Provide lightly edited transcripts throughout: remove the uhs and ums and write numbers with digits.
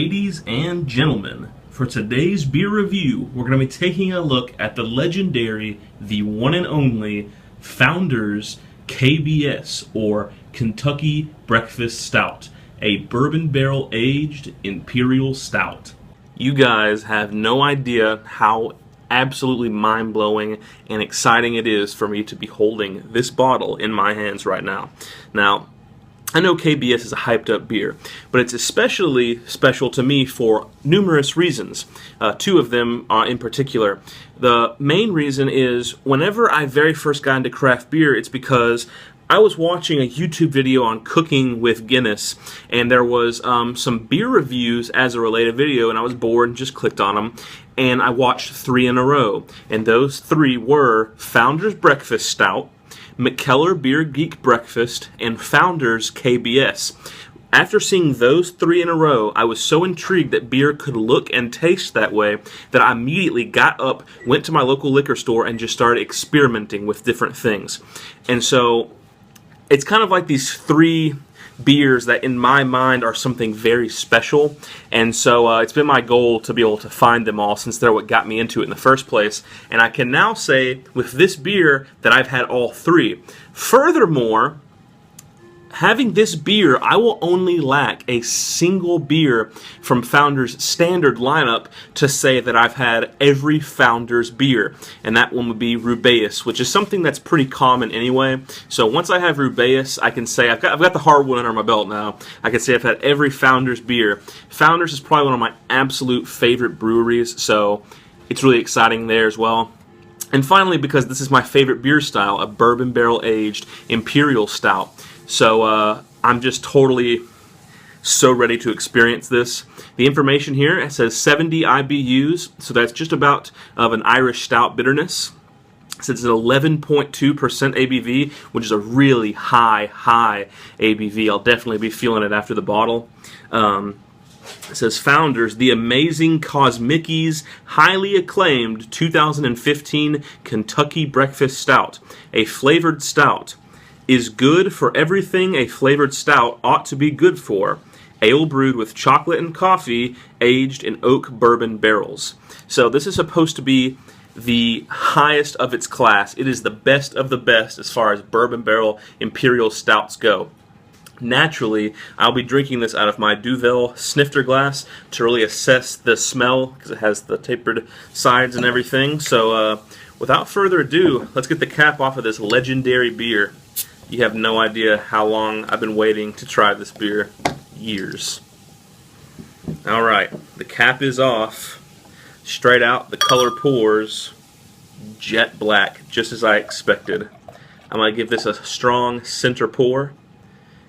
Ladies and gentlemen, for today's beer review, we're going to be taking a look at the legendary, the one and only Founders KBS, or Kentucky Breakfast Stout, a bourbon barrel aged imperial stout. You guys have no idea how absolutely mind-blowing and exciting it is for me to be holding this bottle in my hands right now. Now, I know KBS is a hyped-up beer, but it's especially special to me for numerous reasons. Two of them in particular. The main reason is whenever I very first got into craft beer, it's because I was watching a YouTube video on cooking with Guinness, and there was some beer reviews as a related video, and I was bored and just clicked on them, and I watched 3 in a row. And those 3 were Founders Breakfast Stout, McKellar Beer Geek Breakfast, and Founders KBS. After seeing those 3 in a row, I was so intrigued that beer could look and taste that way that I immediately got up, went to my local liquor store, and just started experimenting with different things. And so it's kind of like these 3 beers that in my mind are something very special, and so it's been my goal to be able to find them all since they're what got me into it in the first place. And I can now say with this beer that I've had all 3. Furthermore, having this beer, I will only lack a single beer from Founders' standard lineup to say that I've had every Founders beer, and that one would be Rubaeus, which is something that's pretty common anyway. So once I have Rubaeus, I can say I've got the hard one under my belt now. I can say I've had every Founders beer. Founders is probably one of my absolute favorite breweries, so it's really exciting there as well. And finally, because this is my favorite beer style, a bourbon barrel aged imperial stout. So I'm just totally so ready to experience this. The information here, it says 70 IBUs, so that's just about of an Irish stout bitterness. It says it's an 11.2% ABV, which is a really high ABV. I'll definitely be feeling it after the bottle. It says Founders, the amazing Cosmickies, highly acclaimed 2015 Kentucky Breakfast Stout, a flavored stout. Is good for everything a flavored stout ought to be good for. Ale brewed with chocolate and coffee, aged in oak bourbon barrels. So this is supposed to be the highest of its class. It is the best of the best as far as bourbon barrel imperial stouts go. Naturally, I'll be drinking this out of my Duvel snifter glass to really assess the smell, because it has the tapered sides and everything. So without further ado, let's get the cap off of this legendary beer. You have no idea how long I've been waiting to try this beer. Years. Alright, the cap is off. Straight out, the color pours. Jet black, just as I expected. I'm going to give this a strong center pour,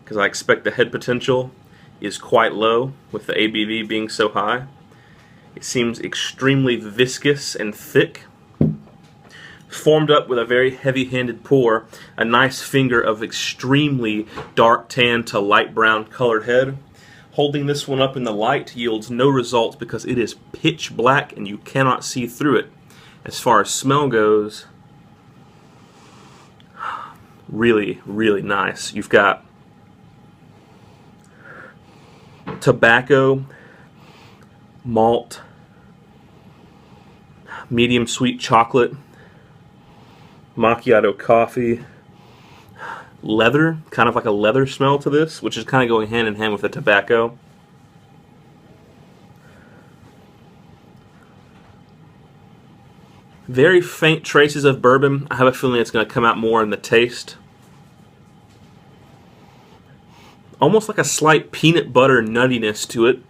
because I expect the head potential is quite low, with the ABV being so high. It seems extremely viscous and thick. Formed up with a very heavy-handed pour, a nice finger of extremely dark tan to light brown colored head. Holding this one up in the light yields no results because it is pitch black and you cannot see through it. As far as smell goes, really nice. You've got tobacco, malt, medium sweet chocolate, macchiato coffee, leather, kind of like a leather smell to this, which is kind of going hand in hand with the tobacco. Very faint traces of bourbon. I have a feeling it's going to come out more in the taste. Almost like a slight peanut butter nuttiness to it.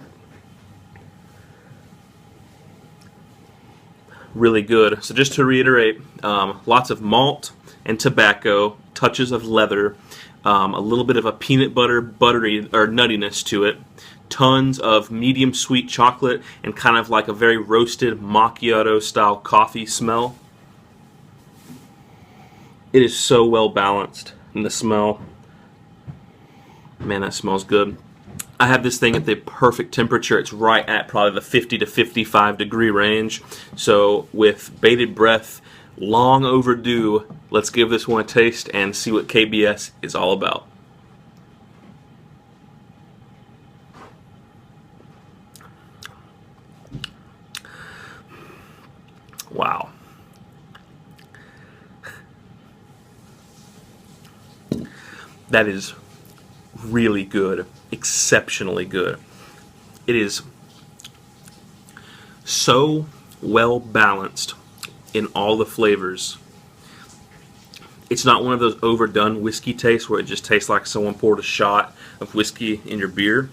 Really good. So just to reiterate, lots of malt and tobacco, touches of leather, a little bit of a peanut butter buttery or nuttiness to it, tons of medium sweet chocolate, and kind of like a very roasted macchiato style coffee smell. It is so well balanced in the smell. Man, that smells good. I have this thing at the perfect temperature. It's right at probably the 50 to 55 degree range. So with bated breath, long overdue, let's give this one a taste and see what KBS is all about. Wow. That is really good. Exceptionally good. It is so well balanced in all the flavors. It's not one of those overdone whiskey tastes where it just tastes like someone poured a shot of whiskey in your beer.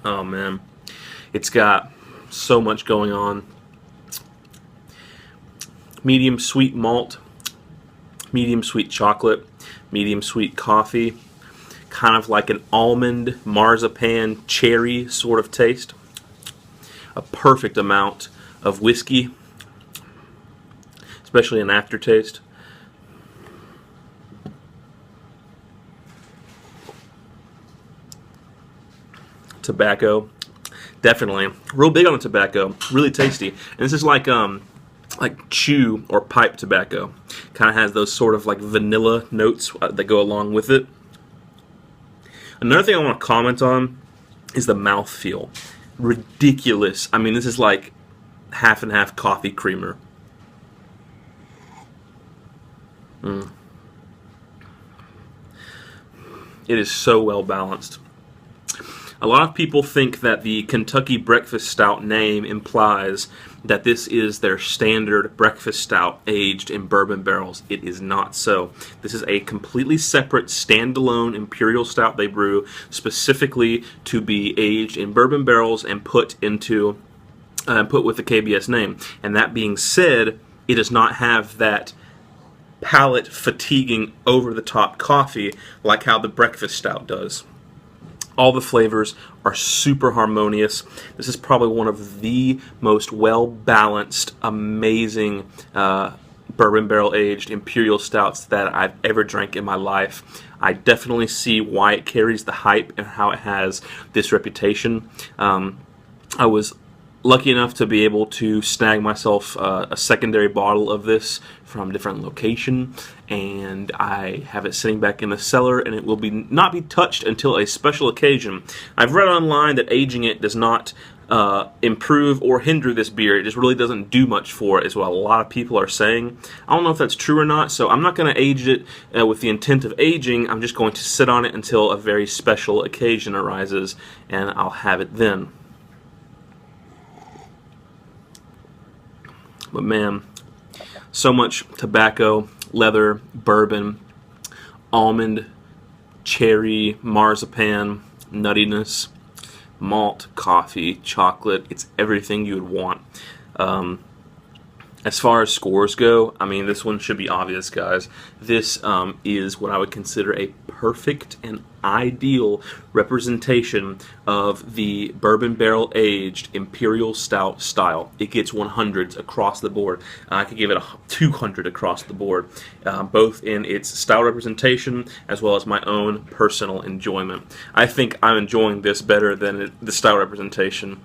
Oh man, it's got so much going on. Medium sweet malt, medium sweet chocolate, medium sweet coffee, kind of like an almond, marzipan, cherry sort of taste. A perfect amount of whiskey, especially an aftertaste. Tobacco, definitely real big on the tobacco, really tasty. And this is like chew or pipe tobacco. Kind of has those sort of like vanilla notes that go along with it. Another thing I want to comment on is the mouthfeel. Ridiculous. I mean, this is like half and half coffee creamer. It is so well balanced. A lot of people think that the Kentucky Breakfast Stout name implies that this is their standard breakfast stout aged in bourbon barrels. It is not so. This is a completely separate, standalone imperial stout they brew specifically to be aged in bourbon barrels and put into put with the KBS name. And that being said, it does not have that palate fatiguing over-the-top coffee like how the breakfast stout does. All the flavors are super harmonious. This is probably one of the most well-balanced, amazing bourbon barrel-aged imperial stouts that I've ever drank in my life. I definitely see why it carries the hype and how it has this reputation. I was lucky enough to be able to snag myself a secondary bottle of this from a different location, and I have it sitting back in the cellar, and it will not be touched until a special occasion. I've read online that aging it does not improve or hinder this beer. It just really doesn't do much for it, is what a lot of people are saying. I don't know if that's true or not, so I'm not going to age it with the intent of aging. I'm just going to sit on it until a very special occasion arises, and I'll have it then. But man, so much tobacco, leather, bourbon, almond, cherry, marzipan, nuttiness, malt, coffee, chocolate. It's everything you would want. As far as scores go, I mean, this one should be obvious, guys. This is what I would consider a perfect and ideal representation of the bourbon barrel aged imperial stout style. It gets 100s across the board. I could give it a 200 across the board, both in its style representation as well as my own personal enjoyment. I think I'm enjoying this better than the style representation.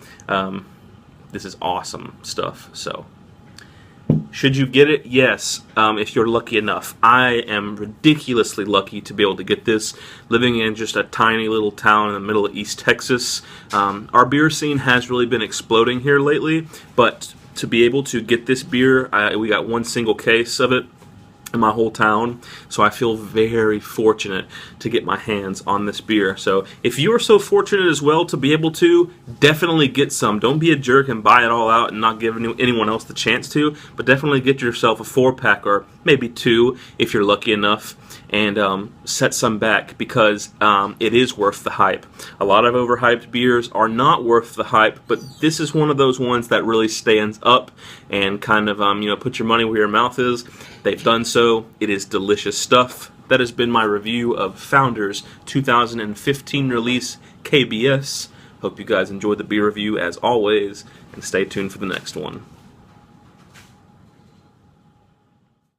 This is awesome stuff. So, should you get it? Yes, if you're lucky enough. I am ridiculously lucky to be able to get this, living in just a tiny little town in the middle of East Texas. Our beer scene has really been exploding here lately, but to be able to get this beer, we got one single case of it in my whole town, so I feel very fortunate to get my hands on this beer. So if you are so fortunate as well to be able to, definitely get some. Don't be a jerk and buy it all out and not give anyone else the chance to, but definitely get yourself a 4-pack or maybe 2 if you're lucky enough, and set some back, because it is worth the hype. A lot of overhyped beers are not worth the hype, but this is one of those ones that really stands up and kind of put your money where your mouth is. They've done so. It is delicious stuff. That has been my review of Founders 2015 release KBS. Hope you guys enjoyed the beer review as always, and stay tuned for the next one.